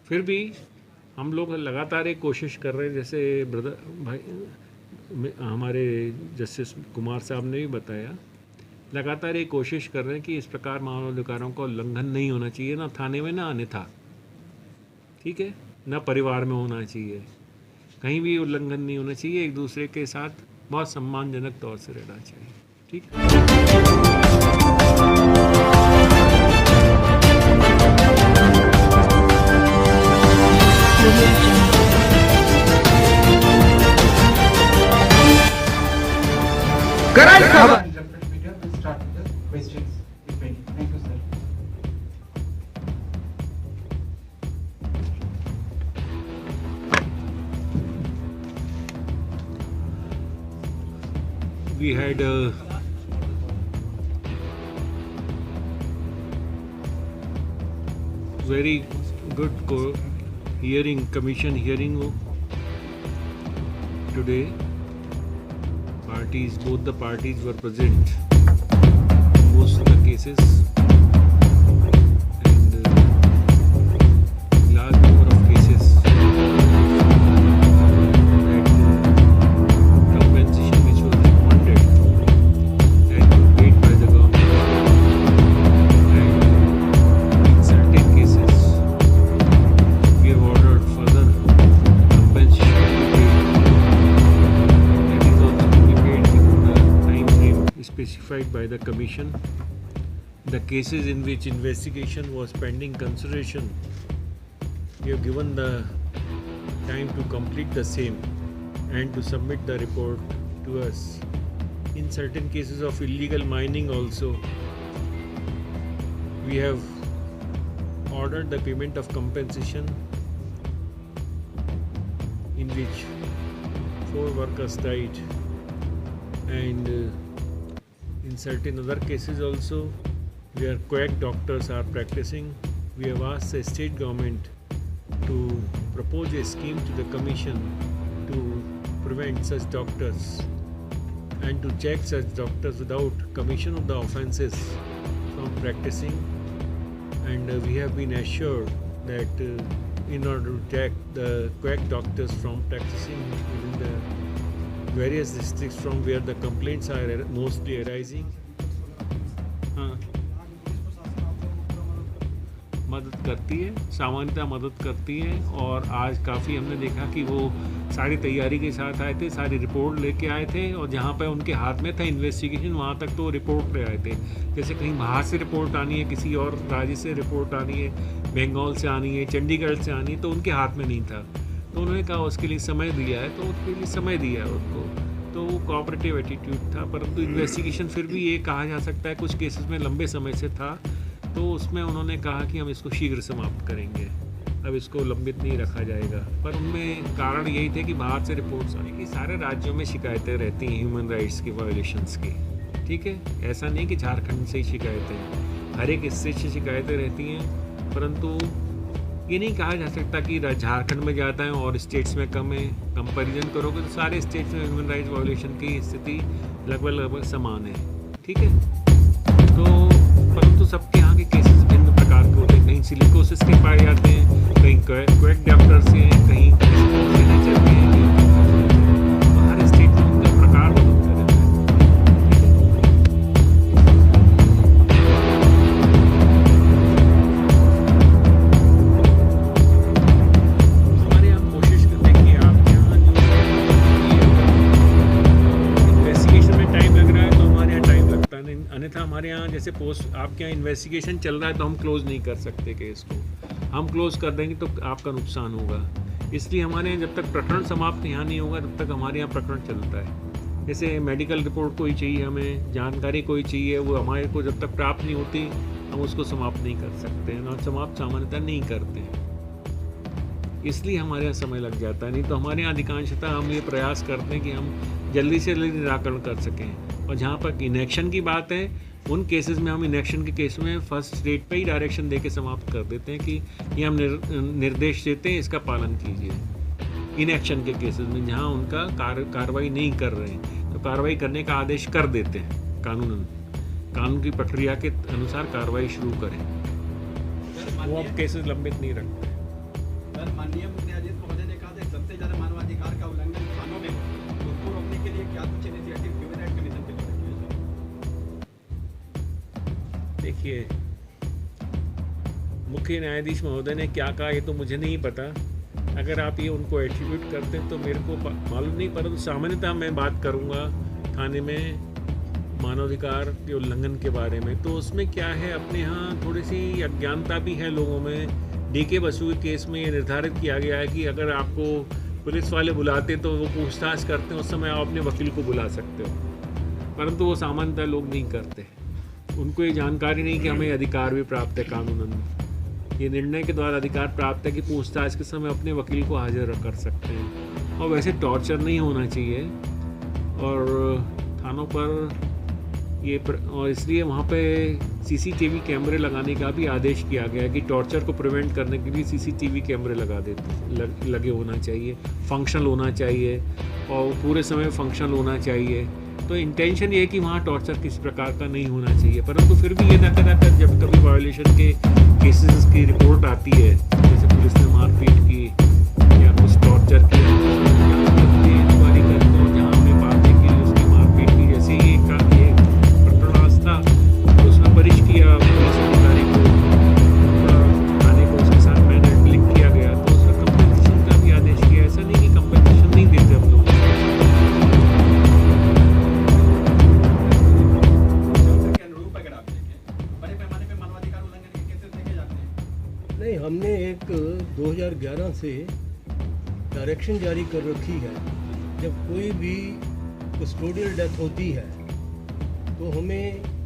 फिर भी हम लोग लगातार एक कोशिश कर रहे हैं, जैसे ब्रदर भाई हमारे जस्टिस कुमार साहब ने भी बताया, लगातार एक कोशिश कर रहे हैं कि इस प्रकार मानवाधिकारों का उल्लंघन नहीं होना चाहिए, ना थाने में ना अन्यथा, ठीक है, ना परिवार में होना चाहिए, कहीं भी उल्लंघन नहीं होना चाहिए, एक दूसरे के साथ बहुत सम्मानजनक तौर से रहना चाहिए, ठीक है। Correct, sir. Interpret video. We'll start with the questions, if any. Thank you, sir. We had very good commission hearing today. Both the parties were present in most of the cases, and large number of cases that compensation which was demanded had been paid by the government, and in certain cases we have ordered further compensation to be paid. That is also to be paid within the time frame specified by the commission. The cases in which investigation was pending consideration, we have given the time to complete the same and to submit the report to us. In certain cases of illegal mining also, we have ordered the payment of compensation, in which 4 workers died, and in certain other cases also where quack doctors are practicing, we have asked the state government to propose a scheme to the commission to prevent such doctors and to check such doctors without commission of the offences from practicing, and we have been assured that in order to check the quack doctors from practicing within the various districts from where the complaints are mostly arising, मदद करती है, सामान्यतः मदद करती है। और आज काफ़ी हमने देखा कि वो सारी तैयारी के साथ आए थे, सारी रिपोर्ट लेके आए थे, और जहाँ पर उनके हाथ में था इन्वेस्टिगेशन, वहाँ तक तो रिपोर्ट ले आए थे। जैसे कहीं बाहर से रिपोर्ट आनी है, किसी और राज्य से रिपोर्ट आनी है, बंगाल से आनी है, चंडीगढ़ से आनी है, तो उनके हाथ में नहीं था। तो उन्होंने कहा उसके लिए समय दिया है, तो उसके लिए समय दिया है उनको, तो वो कोऑपरेटिव एटीट्यूड था। परंतु इन्वेस्टिगेशन फिर भी ये कहा जा सकता है कुछ केसेस में लंबे समय से था, तो उसमें उन्होंने कहा कि हम इसको शीघ्र समाप्त करेंगे, अब इसको लंबित नहीं रखा जाएगा। पर उनमें कारण यही थे कि बाहर से रिपोर्ट्स आने की, सारे राज्यों में शिकायतें रहती हैं ह्यूमन राइट्स की वायोलेशंस की, ठीक है, ऐसा नहीं कि झारखंड से ही शिकायतें, हर एक स्टेट से शिकायतें रहती हैं। परंतु ये नहीं कहा जा सकता कि झारखंड में ज़्यादा है और स्टेट्स में कम है। कंपैरिजन करोगे तो सारे स्टेट्स में ह्यूमन राइट्स वायोलेशन की स्थिति लगभग समान है, ठीक है। तो परंतु सबके यहाँ के केसेस भिन्न प्रकार के होते हैं, कहीं सिलिकोसिस के पाए जाते हैं, कहीं क्वैक डॉक्टर से हैं, कहीं नेचर के हैं, तो हर स्टेट में उनका प्रकार बदलता रहता है। हमारे यहाँ कोशिश करते हैं कि आपके यहाँ जो इन्वेस्टिगेशन में टाइम लग रहा है, तो हमारे यहाँ टाइम लगता नहीं, अन्यथा हमारे यहाँ जैसे पोस्ट आपके यहाँ इन्वेस्टिगेशन चल रहा है तो हम क्लोज़ नहीं कर सकते केस को, हम क्लोज़ कर देंगे तो आपका नुकसान होगा। इसलिए हमारे यहाँ जब तक प्रकरण समाप्त यहाँ नहीं होगा तब तक हमारे यहाँ प्रकरण चलता है। जैसे मेडिकल रिपोर्ट कोई चाहिए, हमें जानकारी कोई चाहिए, वो हमारे को जब तक प्राप्त नहीं होती हम उसको समाप्त नहीं कर सकते, ना समाप्त सामान्यतः नहीं करते हैं, इसलिए हमारे यहाँ समय लग जाता है। नहीं तो हमारे यहाँ अधिकांशतः हम ये प्रयास करते हैं कि हम जल्दी से जल्दी निराकरण कर सकें। और जहाँ पर इनेक्शन की बात है, उन केसेस में हम इनेक्शन के केस में फर्स्ट स्टेट पे ही डायरेक्शन दे के समाप्त कर देते हैं कि ये हम निर्देश देते हैं, इसका पालन कीजिए। इनेक्शन के केसेस में जहाँ उनका कार्रवाई नहीं कर रहे हैं तो कार्रवाई करने का आदेश कर देते हैं, कानून की प्रक्रिया के अनुसार कार्रवाई शुरू करें, वो अब केसेस लंबित नहीं रखते। सर, माननीय मुख्य न्यायाधीश महोदय ने कहा था सबसे ज़्यादा मानवाधिकार का उल्लंघन थानों में हो, तो उसको रोकने के लिए क्या कुछ इनिशिएटिव ह्यूमन राइट्स कमीशन के लिए रखी है? देखिए, मुख्य न्यायाधीश महोदय ने क्या कहा ये तो मुझे नहीं पता। अगर आप ये उनको एट्रीब्यूट करते हैं तो मेरे को मालूम नहीं, परंतु सामान्यतः मैं बात करूँगा थाने में मानवाधिकार के उल्लंघन के बारे में। तो उसमें क्या है, अपने यहाँ थोड़ी सी अज्ञानता भी है लोगों में। डीके बसु के केस में ये निर्धारित किया गया है कि अगर आपको पुलिस वाले बुलाते तो वो पूछताछ करते हैं, उस समय आप अपने वकील को बुला सकते हो, परंतु वो सामान्यतः लोग नहीं करते। उनको ये जानकारी नहीं कि हमें अधिकार भी प्राप्त है कानूनन। ये निर्णय के द्वारा अधिकार प्राप्त है कि पूछताछ के समय अपने वकील को हाजिर कर सकते हैं। और वैसे टॉर्चर नहीं होना चाहिए और थानों पर ये और इसलिए वहाँ पे सीसीटीवी कैमरे लगाने का भी आदेश किया गया है कि टॉर्चर को प्रिवेंट करने के लिए सीसीटीवी कैमरे लगे होना चाहिए, फंक्शनल होना चाहिए और पूरे समय फंक्शनल होना चाहिए। तो इंटेंशन ये है कि वहाँ टॉर्चर किसी प्रकार का नहीं होना चाहिए, परंतु फिर भी ये ना कर जब कभी वायोलेशन के केसेस की रिपोर्ट आती है, जैसे पुलिस ने मारपीट की या कुछ टॉर्चर किया, इंक्वायरी करते हो जहाँ हमने पाते कि उसकी मारपीट की, जैसे ही ये प्रकरण था तो उसमें वरिष्ठ किया पुलिस अधिकारी को थाने को उसके साथ मैंने लिंक किया गया, तो उसमें कंपनसेशन का भी आदेश किया। ऐसा नहीं कि कंपनसेशन नहीं देते हम लोग। नहीं, हमने एक 2011 से डायरेक्शन जारी कर रखी है, जब कोई भी कस्टोडियल डेथ होती है तो हमें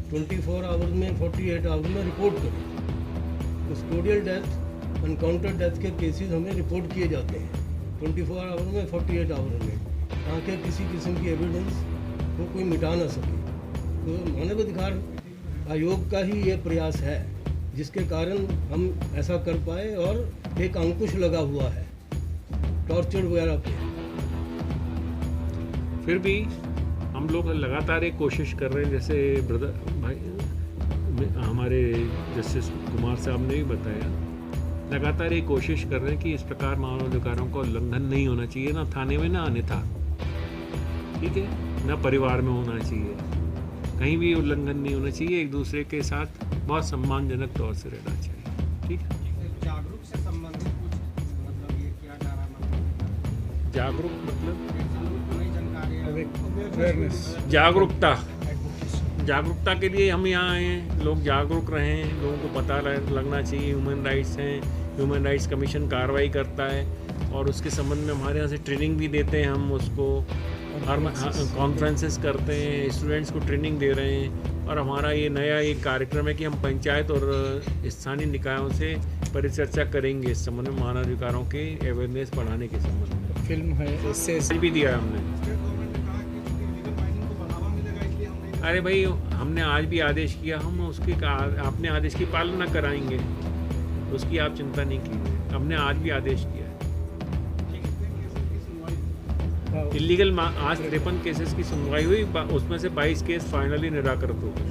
24 आवर में 48 आवर में रिपोर्ट करें। कस्टोडियल डेथ, अनकाउंटर डेथ के केसेस हमें रिपोर्ट किए जाते हैं 24 आवर में 48 आवर में, ताकि किसी किस्म की एविडेंस को कोई मिटा ना सके। तो मानवाधिकार आयोग का ही ये प्रयास है जिसके कारण हम ऐसा कर पाए और एक अंकुश लगा हुआ है टॉर्चर वगैरह पे। फिर भी हम लोग लगातार एक कोशिश कर रहे हैं, जैसे ब्रदर भाई हमारे जस्टिस कुमार साहब ने भी बताया, लगातार एक कोशिश कर रहे हैं कि इस प्रकार मानवाधिकारों का उल्लंघन नहीं होना चाहिए, ना थाने में ना अन्यथा, ठीक है, ना परिवार में होना चाहिए, कहीं भी उल्लंघन नहीं होना चाहिए। एक दूसरे के साथ बहुत सम्मानजनक तौर से रहना चाहिए, ठीक है। जागरूक से संबंधित कुछ मतलब ये किया जा रहा है? जागरूक मतलब जानकारी, जागरूकता के लिए हम यहाँ आए हैं, लोग जागरूक रहें, लोगों को पता लगना चाहिए ह्यूमन राइट्स हैं, ह्यूमन राइट्स कमीशन कार्रवाई करता है और उसके संबंध में हमारे यहाँ से ट्रेनिंग भी देते हैं। हम उसको कॉन्फ्रेंसेस करते हैं, स्टूडेंट्स को ट्रेनिंग दे रहे हैं और हमारा ये नया एक कार्यक्रम है कि हम पंचायत और स्थानीय निकायों से परिचर्चा करेंगे इस संबंध में, मानवाधिकारों के अवेयरनेस बढ़ाने के संबंध में। फिल्म है, इससे भी दिया है हमने। अरे भाई, हमने आज भी आदेश किया, हम उसके अपने आदेश की पालना कराएंगे, उसकी आप चिंता नहीं कीजिए, हमने आज भी आदेश किया है। इलीगल आज 53 केसेस की सुनवाई हुई, उसमें से 22 केस फाइनली निराकृत हो गए।